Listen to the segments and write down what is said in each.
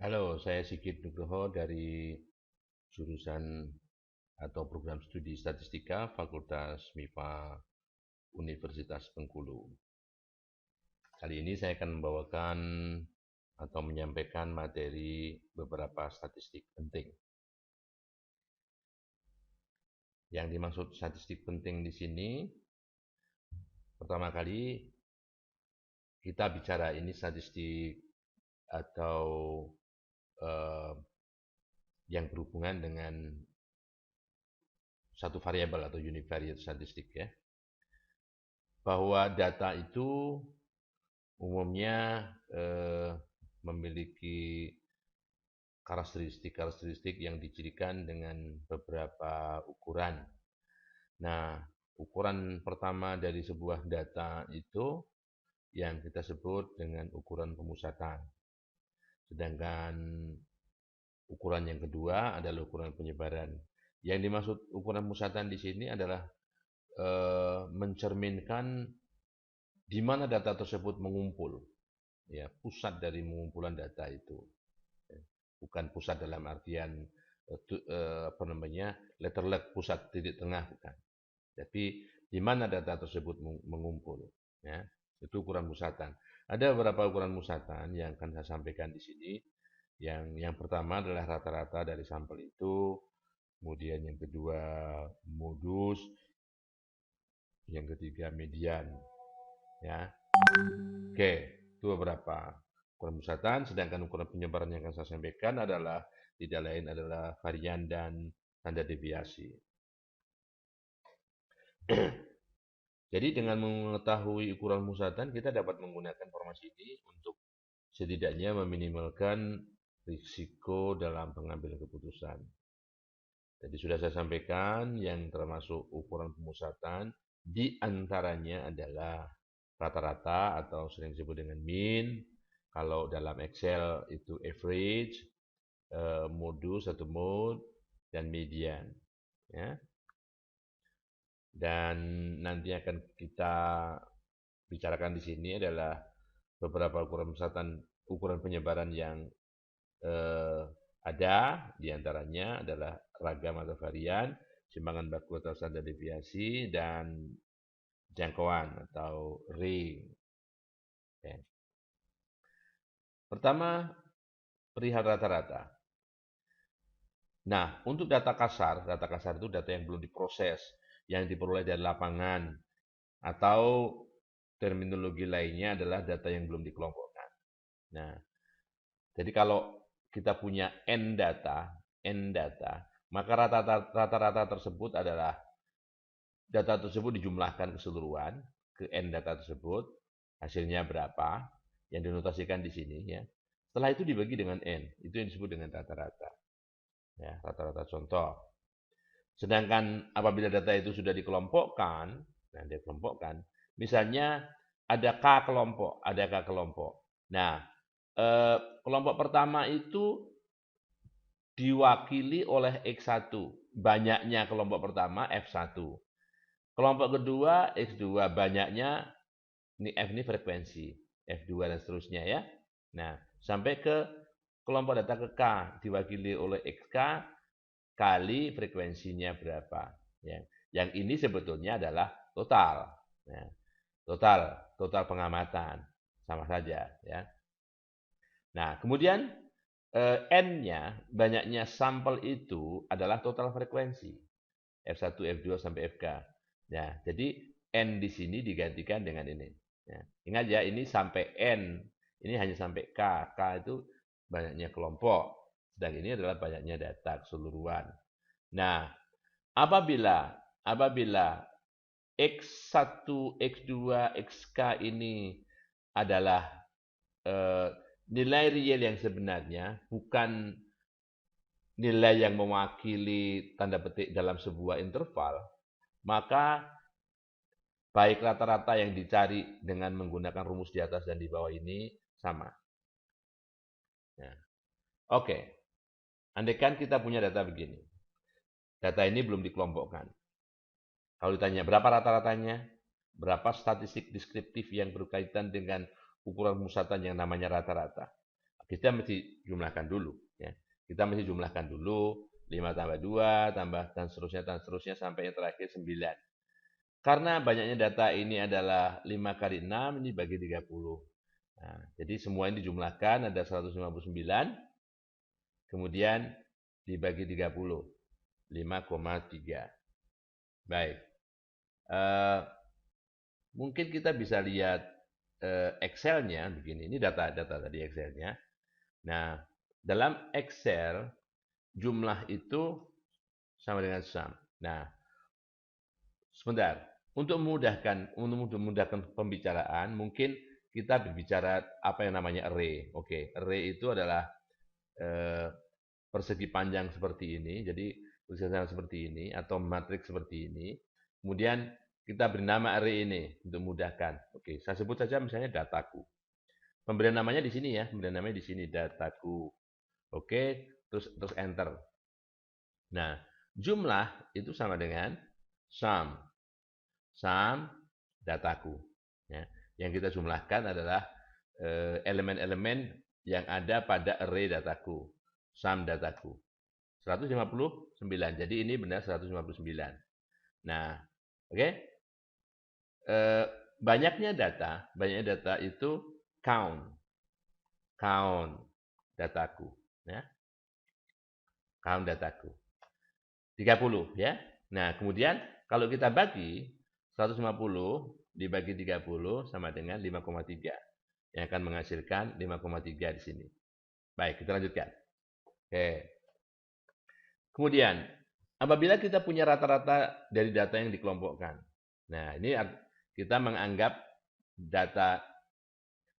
Halo, saya Sigit Nugroho dari jurusan atau program studi Statistika Fakultas MIPA Universitas Bengkulu. Kali ini saya akan membawakan atau menyampaikan materi beberapa statistik penting. Yang dimaksud statistik penting di sini, pertama kali kita bicara ini statistik atau eh, yang berhubungan dengan satu variabel atau univariate statistik ya. Bahwa data itu umumnya memiliki karakteristik-karakteristik yang dicirikan dengan beberapa ukuran. Nah, ukuran pertama dari sebuah data itu yang kita sebut dengan ukuran pemusatan. Sedangkan ukuran yang kedua adalah ukuran penyebaran. Yang dimaksud ukuran pemusatan di sini adalah mencerminkan di mana data tersebut mengumpul, ya pusat dari pengumpulan data itu. Bukan pusat dalam artian apa namanya letter luck pusat titik tengah bukan, tapi di mana data tersebut mengumpul, ya itu ukuran pusatan. Ada beberapa ukuran pusatan yang akan saya sampaikan di sini. Yang pertama adalah rata-rata dari sampel itu, kemudian yang kedua modus, yang ketiga median, ya. Oke, itu beberapa ukuran pusatan, sedangkan ukuran penyebaran yang akan saya sampaikan adalah tidak lain adalah varian dan tanda deviasi. Jadi dengan mengetahui ukuran pusatan, kita dapat menggunakan informasi ini untuk setidaknya meminimalkan risiko dalam pengambilan keputusan. Jadi sudah saya sampaikan yang termasuk ukuran pemusatan di antaranya adalah rata-rata atau sering disebut dengan mean. Kalau dalam Excel itu average, modus atau mode, dan median. Ya. Dan nanti akan kita bicarakan di sini adalah beberapa ukuran pemusatan, ukuran penyebaran yang ada, diantaranya adalah ragam atau varian, simpangan baku atau standar deviasi, dan jangkauan atau ring. Oke. Pertama, perihal rata-rata. Nah, untuk data kasar itu data yang belum diproses, yang diperoleh dari lapangan, atau terminologi lainnya adalah data yang belum dikelompokkan. Nah, jadi kalau kita punya N data, maka rata-rata tersebut adalah data tersebut dijumlahkan keseluruhan ke N data tersebut, hasilnya berapa, yang dinotasikan di sini ya. Setelah itu dibagi dengan N, itu yang disebut dengan rata-rata. Ya, rata-rata contoh. Sedangkan apabila data itu sudah dikelompokkan, nah dikelompokkan, misalnya ada K kelompok. Nah, kelompok pertama itu diwakili oleh X1, banyaknya kelompok pertama F1. Kelompok kedua X2, banyaknya ini F ini frekuensi, F2 dan seterusnya ya. Nah, sampai ke kelompok data ke K diwakili oleh XK kali frekuensinya berapa. Ya. Yang ini sebetulnya adalah total. Ya. Total pengamatan sama saja ya. Nah, kemudian N-nya, banyaknya sampel itu adalah total frekuensi. F1, F2 sampai FK. Ya, jadi N di sini digantikan dengan ini. Ya. Ingat ya, ini sampai N. Ini hanya sampai K. K itu banyaknya kelompok. Sedang ini adalah banyaknya data keseluruhan. Nah, apabila X1, X2, XK ini adalah nilai real yang sebenarnya, bukan nilai yang mewakili tanda petik dalam sebuah interval, maka baik rata-rata yang dicari dengan menggunakan rumus di atas dan di bawah ini sama. Nah, oke. Andaikan kita punya data begini. Data ini belum dikelompokkan. Kalau ditanya berapa rata-ratanya, berapa statistik deskriptif yang berkaitan dengan ukuran pemusatan yang namanya rata-rata. kita mesti jumlahkan dulu. Ya. Kita mesti jumlahkan dulu 5 tambah 2, tambah dan seterusnya sampai yang terakhir 9. Karena banyaknya data ini adalah 5 kali 6, ini bagi 30. Nah, jadi semua ini dijumlahkan, ada 159, kemudian dibagi 30, 5,3. Baik. Mungkin kita bisa lihat Excel-nya begini. Ini data tadi Excel-nya. Nah, dalam Excel jumlah itu sama dengan sum. Nah, sebentar. Untuk memudahkan pembicaraan, mungkin kita berbicara apa yang namanya array. Oke, array itu adalah persegi panjang seperti ini. Jadi persegi panjang seperti ini atau matriks seperti ini. Kemudian kita beri nama array ini untuk memudahkan. Oke, saya sebut saja misalnya dataku. Pemberian namanya di sini ya, pemberian namanya di sini dataku. Oke, terus enter. Nah, jumlah itu sama dengan sum. Sum dataku. Ya. Yang kita jumlahkan adalah elemen-elemen yang ada pada array dataku. Sum dataku. 159. Jadi ini benar 159. Nah, oke. Banyaknya data itu count dataku, ya. Count dataku. 30 ya. Nah, kemudian kalau kita bagi 150 dibagi 30 sama dengan 5,3 yang akan menghasilkan 5,3 di sini. Baik, kita lanjutkan. Oke. Kemudian, apabila kita punya rata-rata dari data yang dikelompokkan. Nah, ini kita menganggap data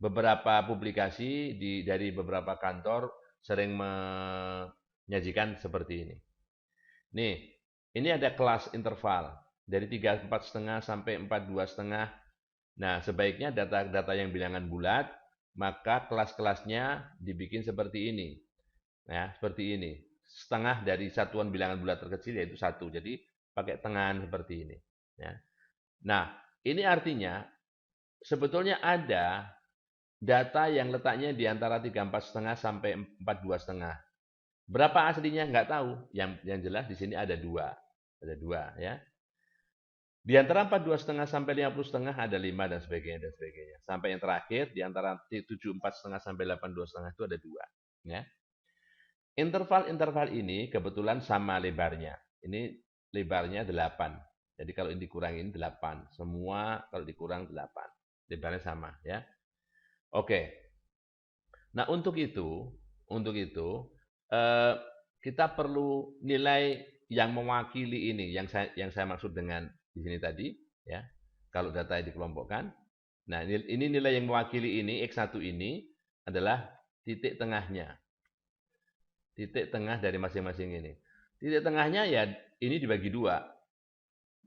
beberapa publikasi dari beberapa kantor sering menyajikan seperti ini. Nih, ini ada kelas interval dari 34,5 sampai 42,5. Nah, sebaiknya data-data yang bilangan bulat, maka kelas-kelasnya dibikin seperti ini. Ya, seperti ini. Setengah dari satuan bilangan bulat terkecil yaitu 1. Jadi pakai tengahan seperti ini. Ya. Nah, ini artinya sebetulnya ada data yang letaknya di antara 34,5 sampai 42,5. Berapa aslinya nggak tahu. Yang jelas di sini ada 2. Ada 2 ya. Di antara 42,5 sampai 50,5 ada 5 dan sebagainya. Sampai yang terakhir di antara 74,5 sampai 82,5 itu ada 2. Ya. Interval-interval ini kebetulan sama lebarnya. Ini lebarnya 8. Jadi kalau ini dikurangin 8. Semua kalau dikurang 8. Lebarnya sama ya. Oke. Nah, untuk itu kita perlu nilai yang mewakili ini yang saya maksud dengan di sini tadi ya. Kalau data dikelompokkan. Nah, ini nilai yang mewakili ini X1 ini adalah titik tengahnya. Titik tengah dari masing-masing ini. Titik tengahnya ya ini dibagi 2.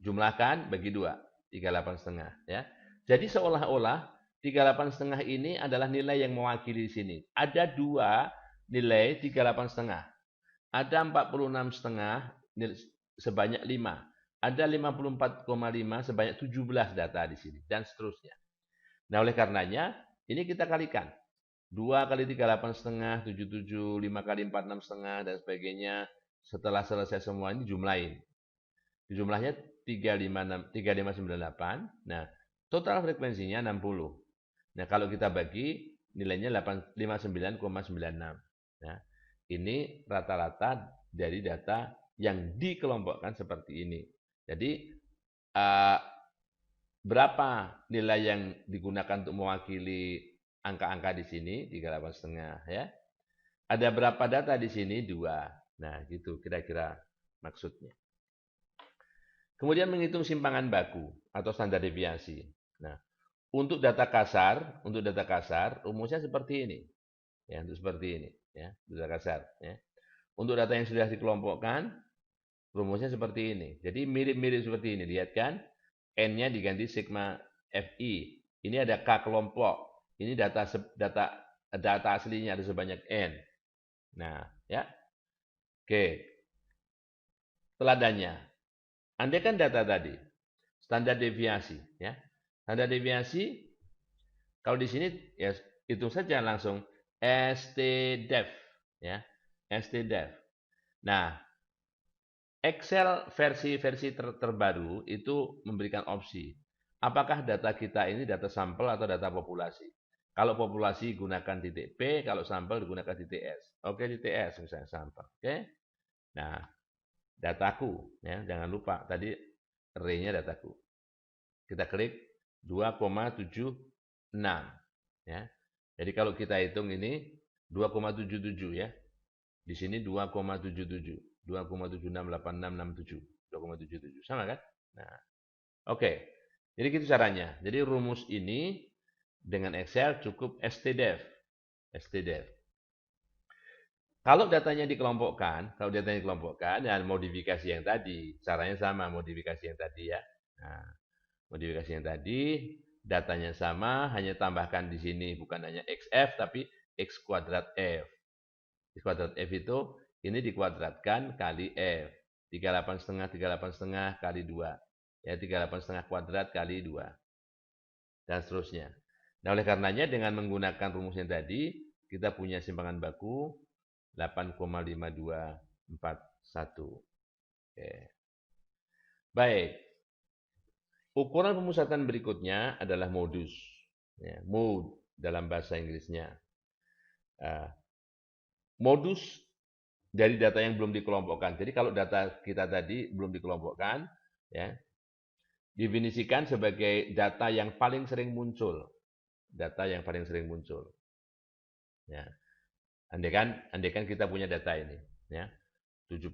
Jumlahkan bagi 2, 38,5 ya. Jadi seolah-olah 38,5 ini adalah nilai yang mewakili di sini. Ada 2 nilai 38,5. Ada 46,5 sebanyak 5. Ada 54,5 sebanyak 17 data di sini dan seterusnya. Nah, oleh karenanya ini kita kalikan. 2 kali 38,5, 77, 5 kali 46,5 dan sebagainya. Setelah selesai semua ini jumlahin. Jumlahnya 3598. Nah, total frekuensinya 60. Nah, kalau kita bagi nilainya 59,96. Nah, ini rata-rata dari data yang dikelompokkan seperti ini. Jadi berapa nilai yang digunakan untuk mewakili angka-angka di sini 38,5 ya. Ada berapa data di sini? 2. Nah, gitu kira-kira maksudnya. Kemudian menghitung simpangan baku atau standar deviasi. Nah, untuk data kasar rumusnya seperti ini. Ya, untuk seperti ini ya, data kasar ya. Untuk data yang sudah dikelompokkan rumusnya seperti ini. Jadi mirip-mirip seperti ini, lihat kan? N-nya diganti sigma FI. Ini ada K kelompok. Ini data aslinya ada sebanyak N. Nah, ya. Oke. Teladannya. Andai kan data tadi standar deviasi, ya. Standar deviasi kalau di sini ya hitung saja langsung stdef, ya, stdef. Nah, Excel versi terbaru itu memberikan opsi. Apakah data kita ini data sampel atau data populasi? Kalau populasi gunakan titik P, kalau sampel digunakan titik S. Oke, titik S misalnya sampel. Oke. Nah, dataku, ya, jangan lupa tadi array-nya dataku. Kita klik 2,76, ya. Jadi kalau kita hitung ini 2,77, ya. Di sini 2,77, 2,768667, 2,77, sama kan? Nah, oke. Jadi gitu caranya. Jadi rumus ini dengan Excel cukup stdef. stdef. Kalau datanya dikelompokkan, dan modifikasi yang tadi, caranya sama modifikasi yang tadi, ya. Nah, modifikasi yang tadi, datanya sama, hanya tambahkan di sini bukan hanya xf tapi x kuadrat f. X kuadrat f itu ini dikuadratkan kali f. 38,5 kali 2. Ya, 38,5 kuadrat kali 2. Dan seterusnya. Nah, oleh karenanya dengan menggunakan rumus yang tadi, kita punya simpangan baku 8,5241. Oke. Baik. Ukuran pemusatan berikutnya adalah modus. Ya, mode dalam bahasa Inggrisnya. Modus dari data yang belum dikelompokkan. Jadi kalau data kita tadi belum dikelompokkan, ya, definisikan sebagai data yang paling sering muncul. Data yang paling sering muncul. Ya. Andaikan kita punya data ini, ya, 70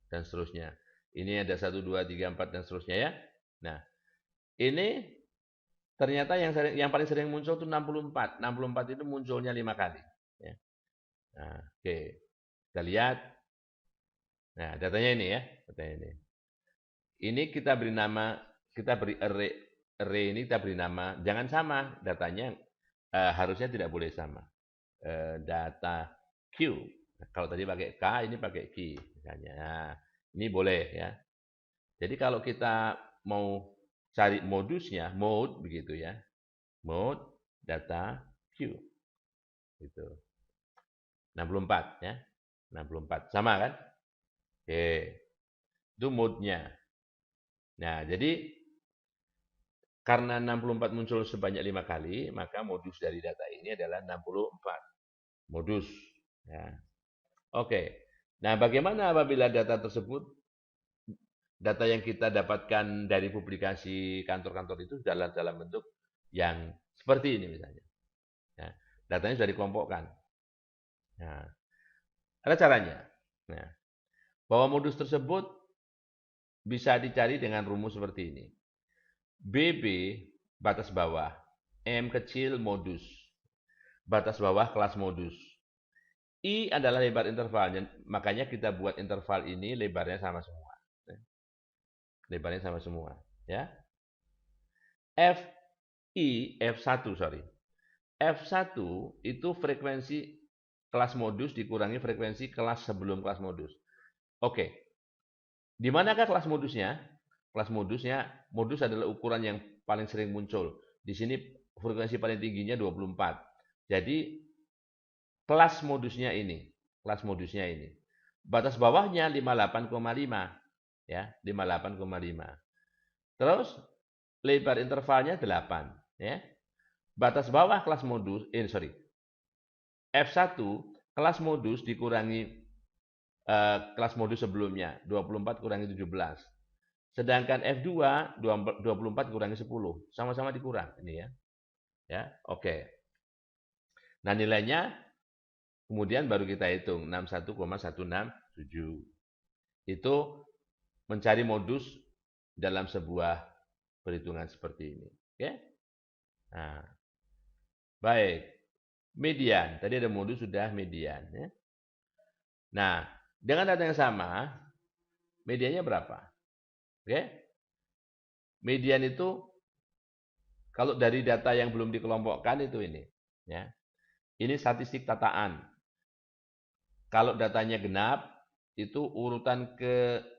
dan seterusnya. Ini ada 1, 2, 3, 4 dan seterusnya, ya. Nah, ini ternyata yang paling sering muncul itu 64. 64 itu munculnya 5 kali. Ya. Nah, oke. Kita lihat. Nah, datanya ini, ya. Datanya ini. Ini kita beri nama, kita beri array ini kita beri nama, jangan sama datanya, harusnya tidak boleh sama. Data Q. Nah, kalau tadi pakai K, ini pakai Q misalnya. Nah, ini boleh, ya. Jadi kalau kita mau cari modusnya, mode begitu, ya. Mode data Q. Gitu. 64, ya. 64. Sama kan? Oke. Itu mode-nya. Nah, jadi karena 64 muncul sebanyak 5 kali, maka modus dari data ini adalah 64. Modus. Ya. Oke. Nah, bagaimana apabila data tersebut, data yang kita dapatkan dari publikasi kantor-kantor itu dalam bentuk yang seperti ini misalnya. Ya. Datanya sudah dikelompokkan. Nah, ada caranya. Nah, bahwa modus tersebut bisa dicari dengan rumus seperti ini. BB batas bawah, M kecil modus, batas bawah kelas modus. I adalah lebar intervalnya, makanya kita buat interval ini lebarnya sama semua. Lebarnya sama semua, ya. F1 itu frekuensi kelas modus dikurangi frekuensi kelas sebelum kelas modus. Oke. Di manakah kelas modusnya? Kelas modusnya, modus adalah ukuran yang paling sering muncul. Di sini frekuensi paling tingginya 24. Jadi kelas modusnya ini. Batas bawahnya 58,5, ya, 58,5. Terus lebar intervalnya 8, ya. Batas bawah kelas modus, F1 kelas modus dikurangi kelas modus sebelumnya, 24 kurangi 17. Sedangkan F2 24 kurangi 10, sama-sama dikurang ini, ya. Ya, oke. Nah, nilainya kemudian baru kita hitung 61,167. Itu mencari modus dalam sebuah perhitungan seperti ini. Oke? Nah, baik. Median. Tadi ada modus sudah median, ya. Nah, dengan data yang sama, mediannya berapa? Oke? Median itu kalau dari data yang belum dikelompokkan itu ini, ya. Ini statistik tataan. Kalau datanya genap, itu urutan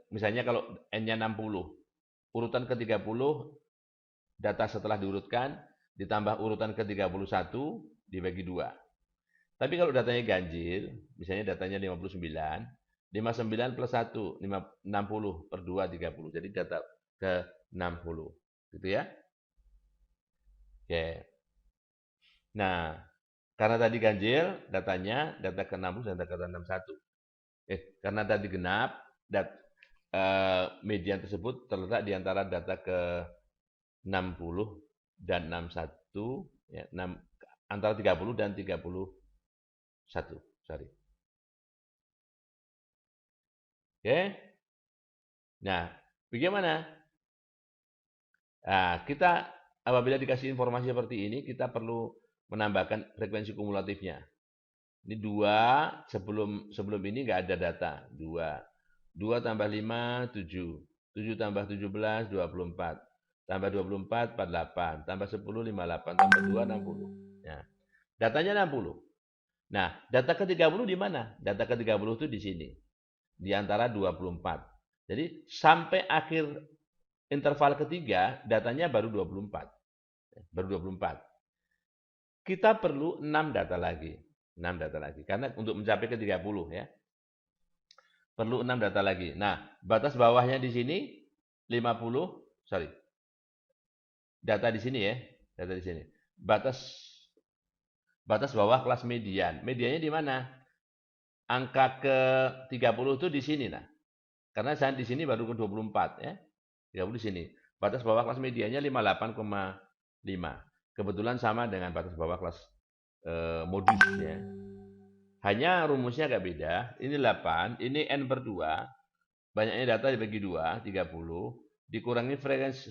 misalnya kalau N-nya 60, urutan ke-30, data setelah diurutkan, ditambah urutan ke-31, dibagi 2. Tapi kalau datanya ganjil, misalnya datanya 59, 59 plus 1, 60 per 2, 30. Jadi data ke 60. Gitu ya. Oke. Nah, karena tadi ganjil, datanya data ke 60 dan data ke 61. Karena tadi genap, median tersebut terletak di antara data ke 60 dan 61, ya, antara 30 dan 31. Sorry. Oke. Nah, bagaimana? Nah, kita apabila dikasih informasi seperti ini, kita perlu menambahkan frekuensi kumulatifnya. Ini 2, sebelum ini nggak ada data. 2. 2 tambah 5, 7. 7 tambah 17, 24. Tambah 24, 48. Tambah 10, 58. Tambah 2, 60. Nah, datanya 60. Nah, data ke-30 di mana? Data ke-30 itu di sini. Di antara 24. Jadi, sampai akhir interval ketiga, datanya baru 24. Baru 24. Kita perlu 6 data lagi. 6 data lagi. Karena untuk mencapai ke 30 ya. Perlu 6 data lagi. Nah, batas bawahnya di sini 50, sorry. Data di sini ya. Data di sini. Batas bawah kelas median. Mediannya di mana? Angka ke-30 itu di sini nah. Karena saya di sini baru ke 24 ya. 30 di sini. Batas bawah kelas mediannya 58,5. Kebetulan sama dengan batas bawah kelas modus ya. Hanya rumusnya agak beda. Ini 8, ini N per 2. Banyaknya data dibagi 2, 30. Dikurangi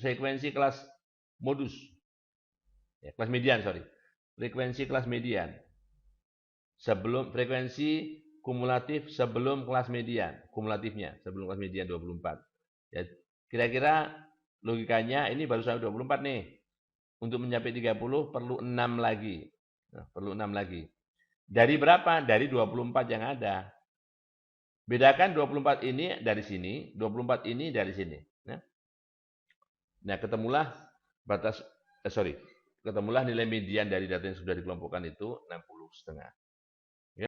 frekuensi kelas modus. Ya, kelas median, sorry. Frekuensi kelas median. Frekuensi kumulatif sebelum kelas median. Kumulatifnya sebelum kelas median 24. Ya, kira-kira logikanya ini baru sampai 24 nih. Untuk mencapai 30 perlu 6 lagi. Nah, perlu 6 lagi. Dari berapa? Dari 24 yang ada. Bedakan 24 ini dari sini, 24 ini dari sini. Nah, ketemulah ketemulah nilai median dari data yang sudah dikelompokkan itu 60,5.